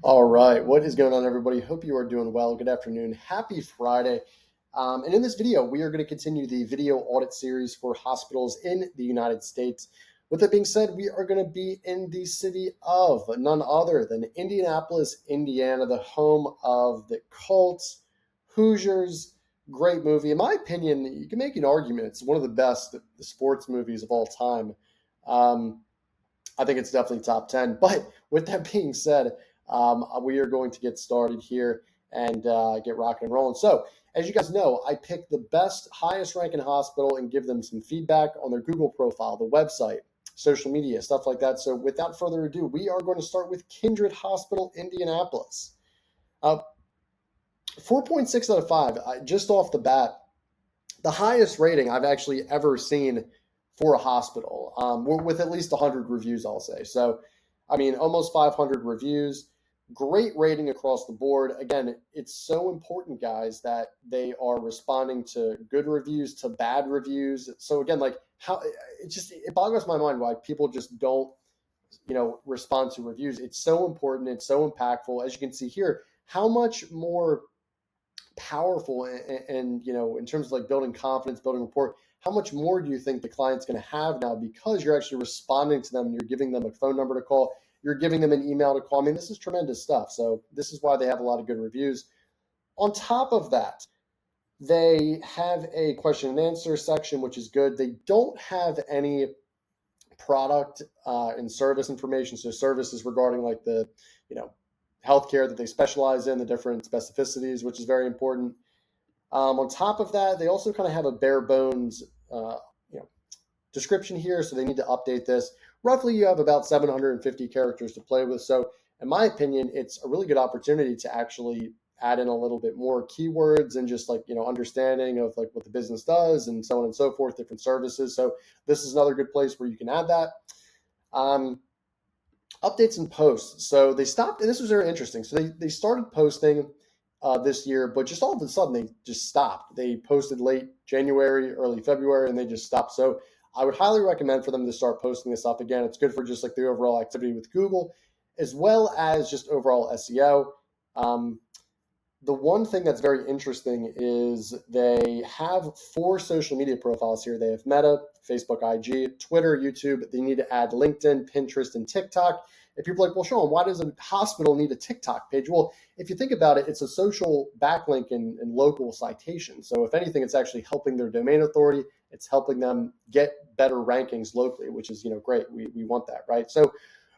All right, what is going on, everybody? Hope you are doing well. Good afternoon. Happy Friday. And in this video, we are going to continue the video audit series for hospitals in the United States. With that being said, we are going to be in the city of none other than Indianapolis, Indiana, the home of the Colts, Hoosiers. Great movie. In my opinion, you can make an argument. It's one of the best sports movies of all time. Um, I think it's definitely top 10. But with that being said, we are going to get started here and get rocking and rolling. So, as you guys know, I pick the best, highest ranking hospital and give them some feedback on their Google profile, the website, social media, stuff like that. So, without further ado, we are going to start with Kindred Hospital, Indianapolis. Uh, 4.6 out of 5, just off the bat, the highest rating I've actually ever seen for a hospital, with at least 100 reviews, I'll say. So, I mean, almost 500 reviews, great rating across the board. Again, it's so important, guys, that they are responding to good reviews, to bad reviews. So again, like how it boggles my mind why people just don't, respond to reviews. It's so important. It's so impactful. As you can see here, how much more powerful and in terms of like building confidence, building rapport, how much more do you think the client's going to have now because you're actually responding to them and you're giving them a phone number to call, you're giving them an email to call? I mean, this is tremendous stuff. So this is why they have a lot of good reviews. On top of that, they have a question and answer section, which is good. They don't have any product and service information. So services regarding like the, you know, healthcare that they specialize in, the different specificities, which is very important. On top of that, they also kind of have a bare bones, uh, you know, description here, so they need to update this. Roughly, you have about 750 characters to play with. So, in my opinion, it's a really good opportunity to actually add in a little bit more keywords and just like understanding of like what the business does and so on and so forth, different services. So, this is another good place where you can add that. Um, Updates and posts. So they stopped, and this was very interesting. So they started posting this year, but just all of a sudden they just stopped. They posted late January, early February, and they just stopped. So I would highly recommend for them to start posting this up again. It's good for just like the overall activity with Google, as well as just overall SEO. Um, the one thing that's very interesting is they have 4 social media profiles here. They have Meta, Facebook, IG, Twitter, YouTube. They need to add LinkedIn, Pinterest, and TikTok. If people are like, well, Sean, why does a hospital need a TikTok page? Well, if you think about it, it's a social backlink and local citation. So if anything, it's actually helping their domain authority. It's helping them get better rankings locally, which is, great. We want that, right? So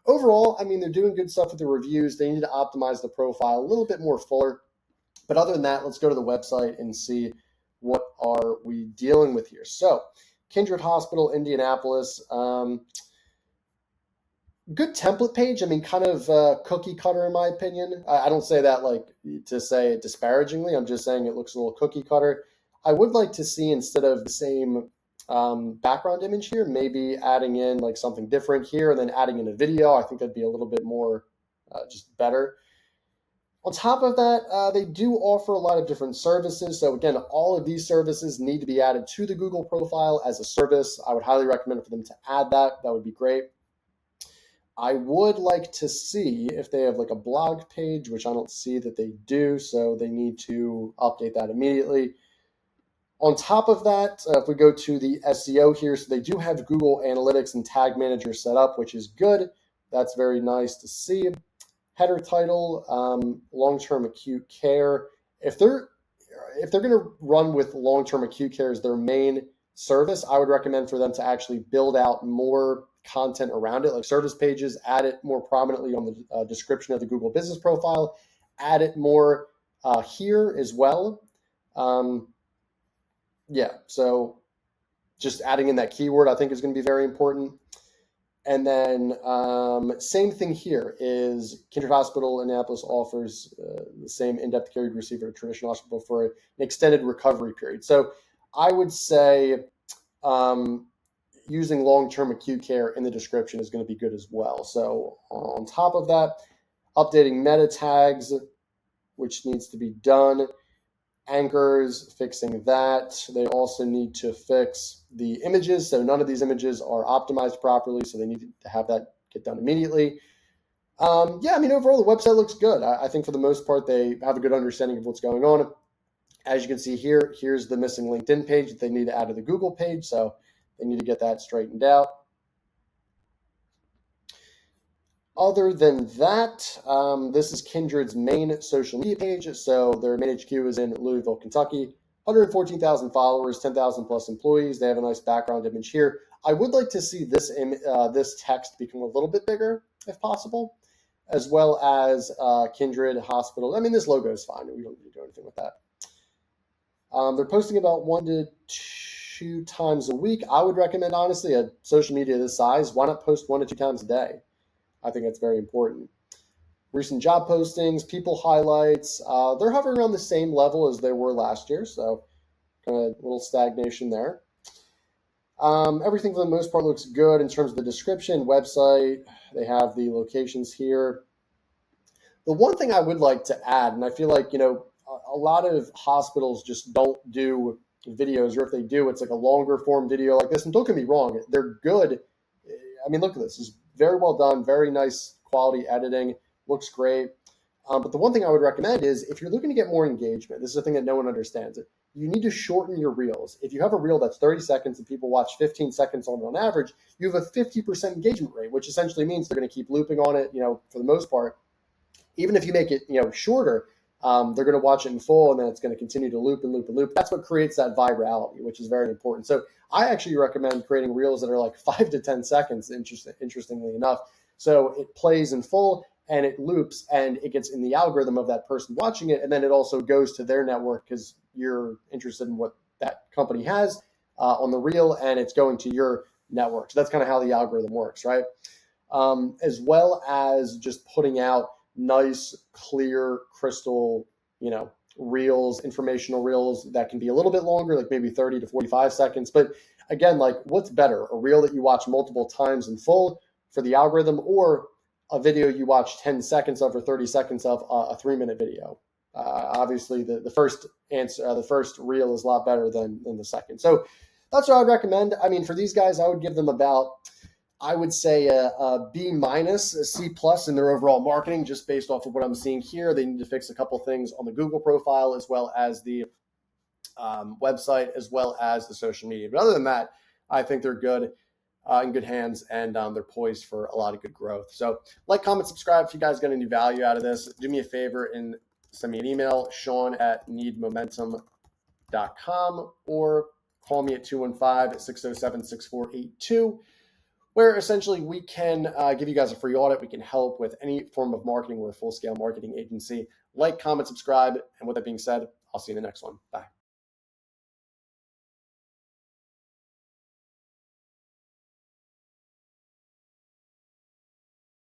overall, I mean, they're doing good stuff with the reviews. They need to optimize the profile a little bit more fuller. But other than that, let's go to the website and see what are we dealing with here. So, Kindred Hospital, Indianapolis. Good template page. I mean, kind of cookie cutter in my opinion. I don't say that like to say it disparagingly. I'm just saying it looks a little cookie cutter. I would like to see, instead of the same background image here, maybe adding in like something different here and then adding in a video. I think that'd be a little bit more just better. On top of that, they do offer a lot of different services. So again, all of these services need to be added to the Google profile as a service. I would highly recommend for them to add that. That would be great. I would like to see if they have like a blog page, which I don't see that they do. So they need to update that immediately. On top of that, if we go to the SEO here, so they do have Google Analytics and Tag Manager set up, which is good. That's very nice to see. Header title, long-term acute care. If they're going to run with long-term acute care as their main service, I would recommend for them to actually build out more content around it, like service pages, add it more prominently on the description of the Google business profile, add it more here as well. So just adding in that keyword, I think, is going to be very important. And then same thing here is Kindred Hospital Indianapolis offers the same in-depth care you'd receive at a traditional hospital for an extended recovery period. So I would say using long-term acute care in the description is going to be good as well. So on top of that, updating meta tags, which needs to be done. Anchors, fixing that. They also need to fix the images. So none of these images are optimized properly, so they need to have that get done immediately. Yeah, I mean, overall, the website looks good. I think for the most part, they have a good understanding of what's going on. As you can see here, here's the missing LinkedIn page that they need to add to the Google page. So they need to get that straightened out. Other than that, this is Kindred's main social media page. So their main HQ is in Louisville, Kentucky. 114,000 followers, 10,000 plus employees. They have a nice background image here. I would like to see this text become a little bit bigger, if possible, as well as Kindred Hospital. I mean, this logo is fine. We don't need to do anything with that. They're posting about 1 to 2 times a week. I would recommend, honestly, a social media this size. Why not post 1 to 2 times a day? I think that's very important. Recent job postings, people highlights, they're hovering around the same level as they were last year, so kind of a little stagnation there. Everything for the most part looks good in terms of the description, website. They have the locations here. The one thing I would like to add, and I feel like, a lot of hospitals just don't do videos, or if they do, it's like a longer form video like this. And don't get me wrong, they're good. I mean, look at this. It's very well done, very nice quality editing, looks great. But the one thing I would recommend is if you're looking to get more engagement, this is a thing that no one understands. You need to shorten your reels. If you have a reel that's 30 seconds and people watch 15 seconds on average, you have a 50% engagement rate, which essentially means they're going to keep looping on it, for the most part. Even if you make it, shorter, they're going to watch it in full, and then it's going to continue to loop and loop and loop. That's what creates that virality, which is very important. So I actually recommend creating reels that are like 5 to 10 seconds, interestingly enough. So it plays in full and it loops and it gets in the algorithm of that person watching it. And then it also goes to their network because you're interested in what that company has on the reel, and it's going to your network. So that's kind of how the algorithm works, right? As well as just putting out nice, clear, crystal, reels, informational reels that can be a little bit longer, like maybe 30 to 45 seconds. But again, like, what's better, a reel that you watch multiple times in full for the algorithm, or a video you watch 10 seconds of or 30 seconds of, a 3-minute video? Obviously, the first answer, the first reel is a lot better than the second. So that's what I'd recommend. I mean, for these guys, I would give them about, I would say, a B minus, a C plus in their overall marketing, just based off of what I'm seeing here. They need to fix a couple things on the Google profile, as well as the website, as well as the social media. But other than that, I think they're good, in good hands, and they're poised for a lot of good growth. So like, comment, subscribe if you guys got any value out of this. Do me a favor and send me an email, sean@needmomentum.com, or call me at 215-607-6482. Where essentially we can give you guys a free audit. We can help with any form of marketing. We're a full-scale marketing agency. Like, comment, subscribe. And with that being said, I'll see you in the next one. Bye.